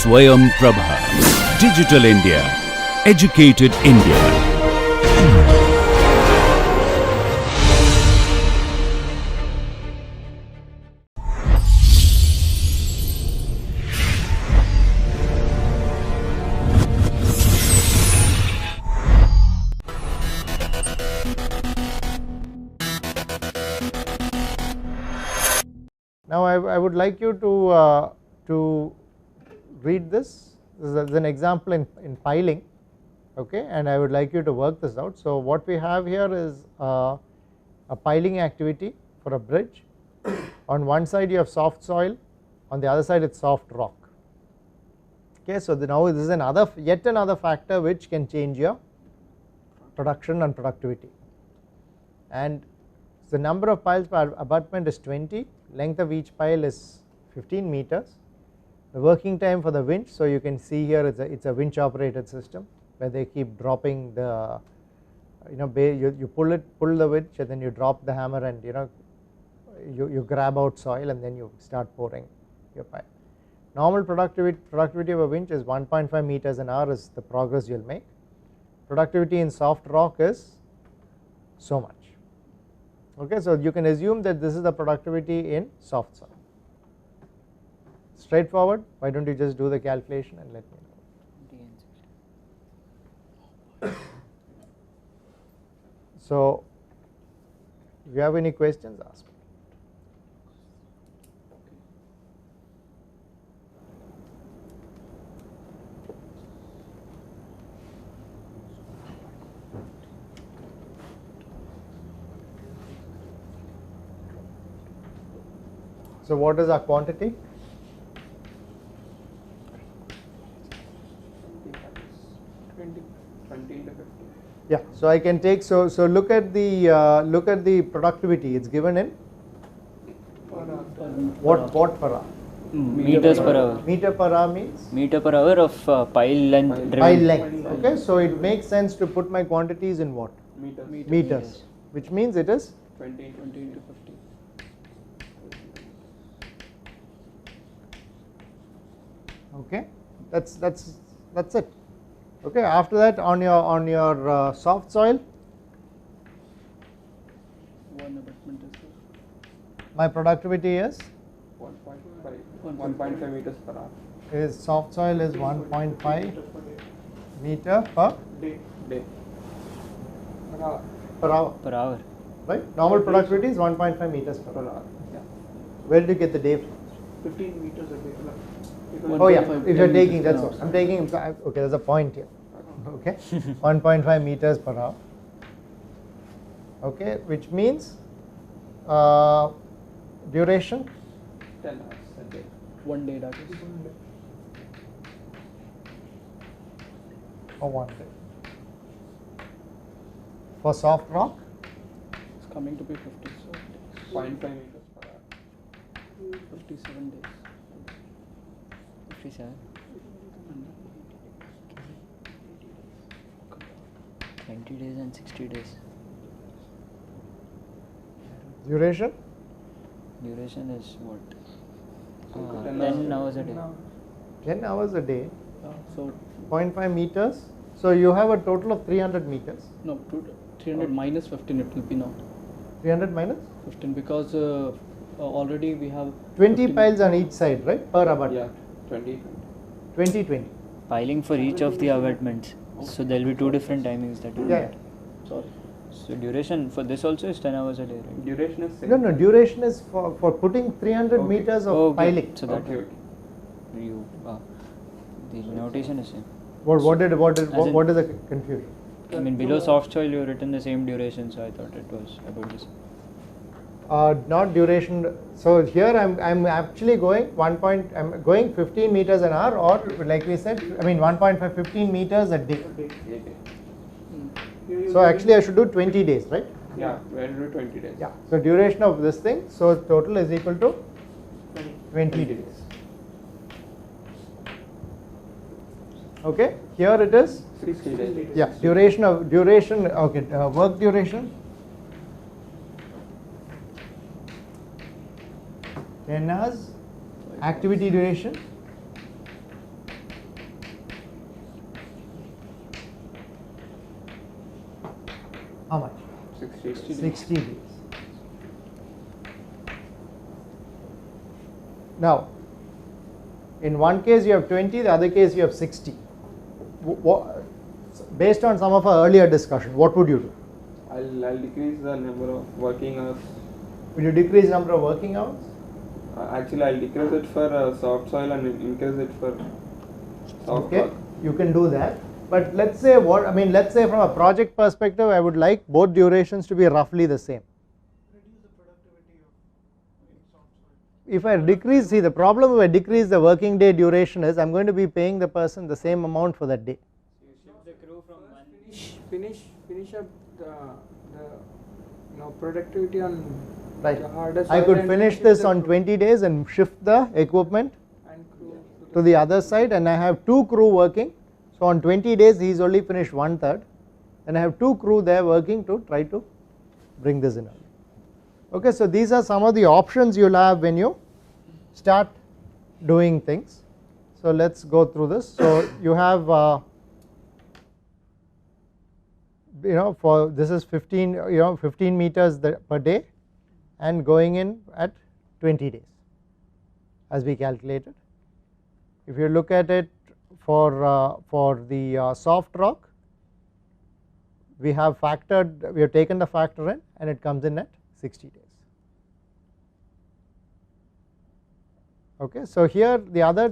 Swayam Prabha. Digital India. Educated India. Now I would like you to read this. This is an example in piling, okay, and I would like you to work this out. So what we have here is a piling activity for a bridge. On one side you have soft soil, on the other side it's soft rock. Okay, so now this is yet another factor which can change your production and productivity. And the number of piles per abutment is 20, length of each pile is 15 meters. The working time for the winch, so you can see here it's a winch operated system where they keep dropping the, you pull the winch and then you drop the hammer and you grab out soil and then you start pouring your pile. Normal productivity of a winch is 1.5 meters an hour is the progress you will make. Productivity in soft rock is so much. Okay, so you can assume that this is the productivity in soft soil. Straightforward. Why don't you just do the calculation and let me know. So if you have any questions, ask me. So what is our quantity? 20 into 50. Yeah, so I can take, so look at the productivity. It's given in what per hour? Meters per hour. Meter per hour means Meter per hour of pile length driven. pile length. Okay, so it makes sense to put my quantities in what? Meters. Which means it is 20 into 50. Okay, that's it. Okay, after that on your soft soil, One abutment is my productivity is 1.5 meters per hour. soft soil is 1.5 meter per Day. Per hour. Per hour. Right? Normal productivity is 1.5 meters per hour. Yeah. Where did you get the day from? 15 meters a day. Oh yeah, if you are taking, that's what I'm taking. Okay, there's a point here. Okay, 1.5 meters per hour. Okay, which means duration 10 hours a day. 1 day, that is. for 1 day. For soft rock, It's coming to be 57 days. 0.5 meters per hour. 57 days. 57. 20 days and 60 days. duration Duration is what? 10 10 hours a day. 10 hours a day, So 0.5 meters. So you have a total of 300 meters. no, 300 minus 15 it will be now. 300 minus 15 because already we have 20 15 piles on each side, right? Per abutment. Yeah, 20. 20. Piling for each of the abutments. So there will be two different timings that you Yeah, get. Sorry. So duration for this also is 10 hours a day, right? Duration is yeah. No, duration is for putting 300 Okay. meters of Okay. piling. So that Okay. you the notation is same. What is in- the confusion? I mean below soft soil you have written the same duration, so I thought it was about this. Not duration. So here I'm actually going I'm going 15 meters an hour, or like we said, I mean 1.5 15 meters a day. So actually I should do 20 days, right? Yeah, we'll do 20 days. Yeah. So duration of this thing, so total is equal to 20 days. Okay. Here it is. 60 days. Yeah. Duration. Okay. Work duration. 10 hours. Activity duration how much? 60 days. Now, in one case you have 20, the other case you have 60. Based on some of our earlier discussion, what would you do? I'll decrease the number of working hours. Will you decrease number of working hours? Actually, I'll decrease it for soft soil and increase it for soft Okay, rock. you can do that. But let's say let's say from a project perspective, I would like both durations to be roughly the same. If I decrease, see the problem if I decrease the working day duration is I am going to be paying the person the same amount for that day. Finish up the productivity on Right. the harder I side could and finish shift this the on crew 20 days and shift the equipment and crew to the other side, and I have 2 crew working. So on 20 days he is only finished 1/3, and I have 2 crew there working to try to bring this in. Okay, so these are some of the options you will have when you start doing things. So let's go through this. So you have for this is 15 meters per day and going in at 20 days as we calculated. If you look at it for the soft rock, we have taken the factor in and it comes in at 60 days. Okay, so here the other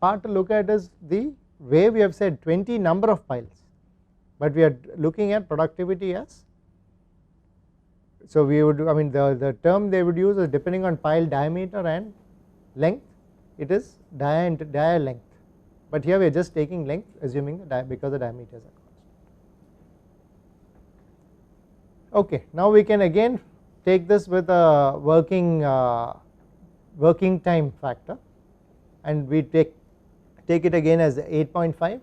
part to look at is the way we have said 20 number of piles, but we are looking at productivity as, so we would the term they would use is depending on pile diameter and length, it is dia length, but here we are just taking length assuming because the diameters are constant. Okay, now we can again take this with a working time factor, and we take it again as 8.5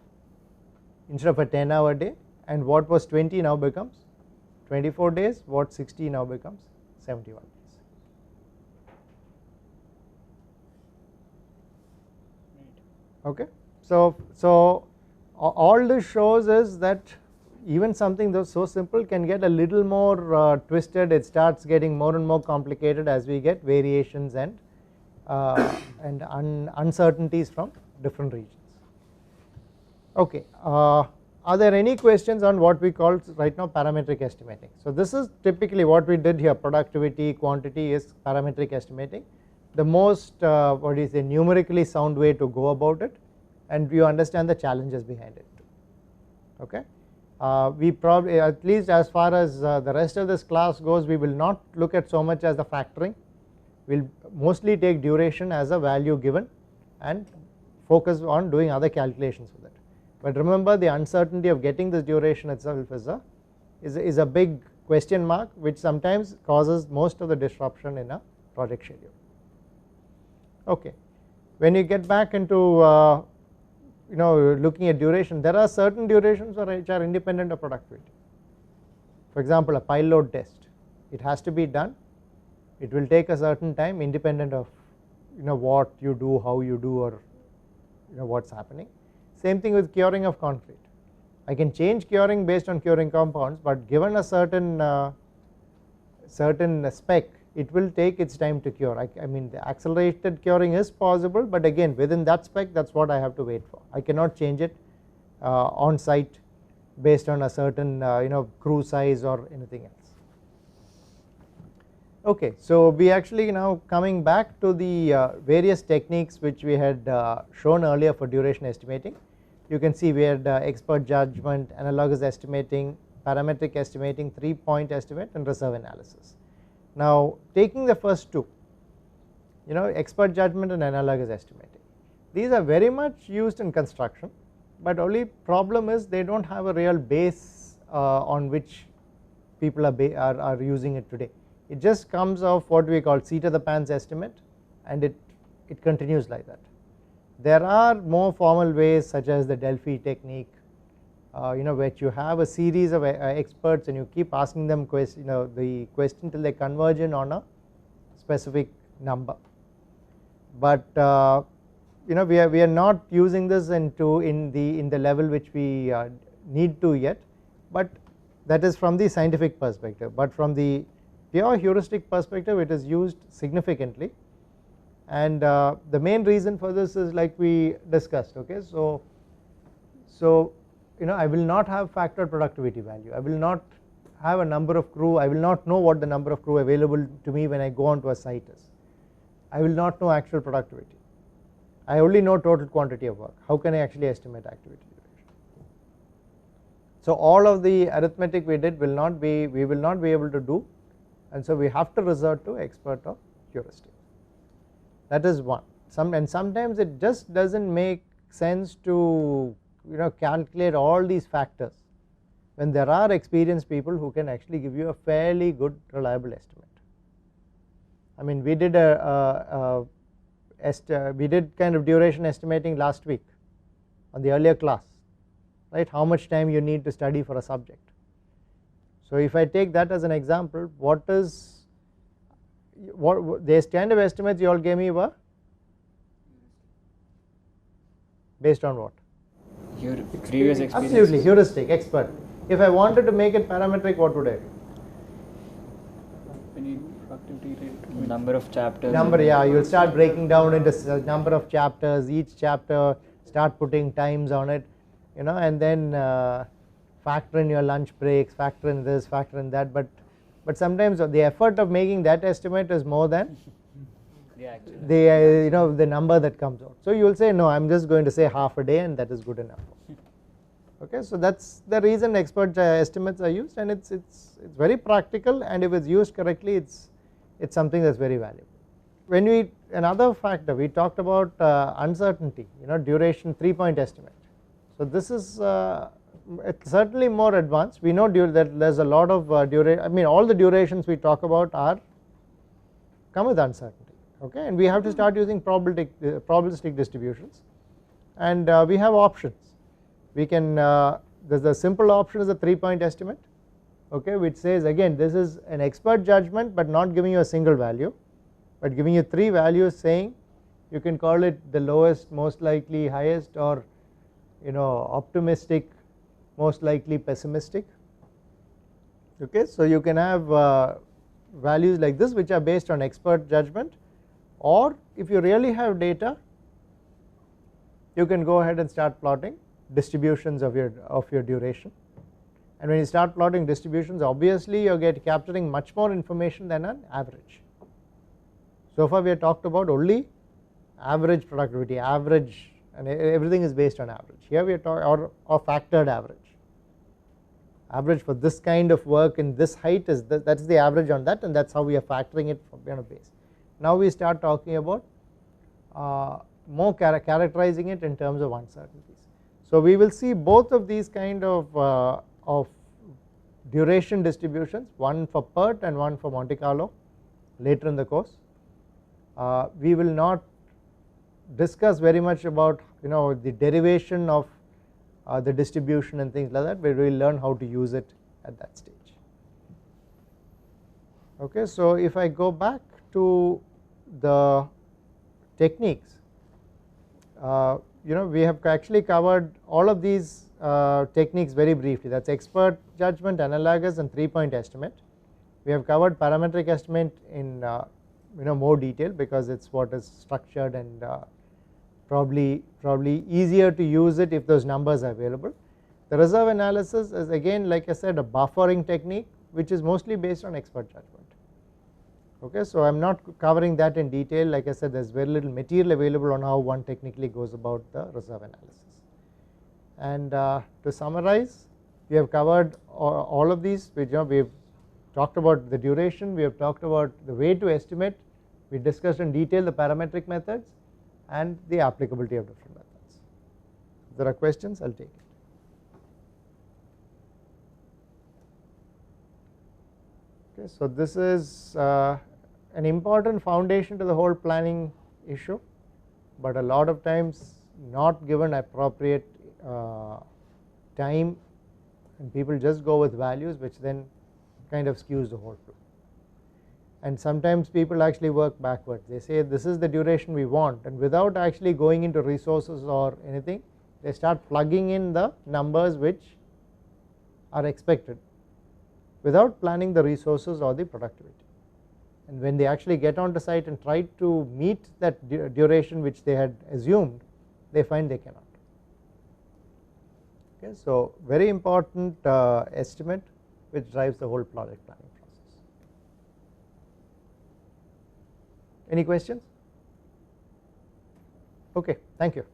instead of a 10-hour day, and what was 20 now becomes 24 days, what 60 now becomes 71 days. Okay, so all this shows is that even something that's so simple can get a little more twisted. It starts getting more and more complicated as we get variations and uncertainties from different regions. Okay, are there any questions on what we call right now parametric estimating? So this is typically what we did here. Productivity, quantity is parametric estimating, the most numerically sound way to go about it, and you understand the challenges behind it. Okay, we probably, at least as far as the rest of this class goes, we will not look at so much as the factoring. We will mostly take duration as a value given and focus on doing other calculations with it. But remember, the uncertainty of getting this duration itself is a big question mark, which sometimes causes most of the disruption in a project schedule. Okay, when you get back into looking at duration, there are certain durations which are independent of productivity. For example, a pile load test, it has to be done. It will take a certain time independent of what you do, how you do, or what's happening. Same thing with curing of concrete. I can change curing based on curing compounds, but given a certain spec, it will take its time to cure. I mean, the accelerated curing is possible, but again within that spec, that's what I have to wait for. I cannot change it on site based on a certain crew size or anything else. Okay, so we actually now coming back to the various techniques which we had shown earlier for duration estimating. You can see we had expert judgment, analogous estimating, parametric estimating, 3-point estimate, and reserve analysis. Now taking the first two, expert judgment and analogous estimating, these are very much used in construction, but only problem is they don't have a real base on which people are using it today. It just comes off what we call seat of the pants estimate, and it continues like that. There are more formal ways such as the Delphi technique, which you have a series of experts and you keep asking them the question till they converge in on a specific number. But we are not using this in the level which we need to yet, but that is from the scientific perspective, but from the pure heuristic perspective it is used significantly, and the main reason for this is like we discussed. Okay, so I will not have factored productivity value, I will not have a number of crew, I will not know what the number of crew available to me when I go onto a site is, I will not know actual productivity, I only know total quantity of work. How can I actually estimate activity duration? So all of the arithmetic we did we will not be able to do, and so we have to resort to expert or heuristic. That is one. And sometimes it just does not make sense to calculate all these factors when there are experienced people who can actually give you a fairly good reliable estimate. I mean, we did kind of duration estimating last week on the earlier class, right? How much time you need to study for a subject. So if I take that as an example, what the kind of estimates you all gave me were based on what? Your previous experience. Absolutely heuristic, expert. If I wanted to make it parametric, what would I do? Any productivity rate. Number of chapters. Yeah, you will start breaking down into number of chapters, each chapter start putting times on it, and then factor in your lunch breaks, factor in this, factor in that, but sometimes the effort of making that estimate is more than the number that comes out. So you will say, no, I am just going to say half a day and that is good enough. Okay, so that is the reason expert estimates are used, and it's very practical, and if it's used correctly it's something that's very valuable. Another factor we talked about uncertainty, duration 3-point estimate. So this is it's certainly more advanced. We know that there's a lot of duration. I mean, all the durations we talk about come with uncertainty. Okay, and we have to start using probabilistic distributions, and we have options. We can there's a simple option is a 3-point estimate, okay, which says again this is an expert judgment but not giving you a single value, but giving you 3 values, saying you can call it the lowest, most likely, highest, or optimistic, most likely, pessimistic. Okay, so you can have values like this which are based on expert judgment, or if you really have data you can go ahead and start plotting distributions of your duration, and when you start plotting distributions obviously you are capturing much more information than an average. So far we have talked about only average productivity, average, and everything is based on average. Here we are talking or factored average for this kind of work in this height is that's the average on that, and that's how we are factoring it from base. Now we start talking about more characterizing it in terms of uncertainties. So we will see both of these kind of duration distributions, one for PERT and one for Monte Carlo later in the course. We will not discuss very much about the derivation of the distribution and things like that, but we will learn how to use it at that stage. Okay, so if I go back to the techniques, we have actually covered all of these techniques very briefly. That's expert judgment, analogous, and 3-point estimate. We have covered parametric estimate in more detail because it's what is structured and probably easier to use it if those numbers are available. The reserve analysis is again, like I said, a buffering technique which is mostly based on expert judgment. Okay, so I am not covering that in detail. Like I said, there is very little material available on how one technically goes about the reserve analysis. And to summarize, we have covered all of these. We have talked about the duration, we have talked about the way to estimate, we discussed in detail the parametric methods and the applicability of different methods. If there are questions, I will take it. Okay, so this is an important foundation to the whole planning issue, but a lot of times not given appropriate time, and people just go with values which then kind of skews the whole flow. And sometimes people actually work backwards. They say this is the duration we want, and without actually going into resources or anything, they start plugging in the numbers which are expected, without planning the resources or the productivity, and when they actually get onto site and try to meet that duration which they had assumed, they find they cannot. Okay, so very important estimate which drives the whole project planning process. Any questions? Okay, thank you.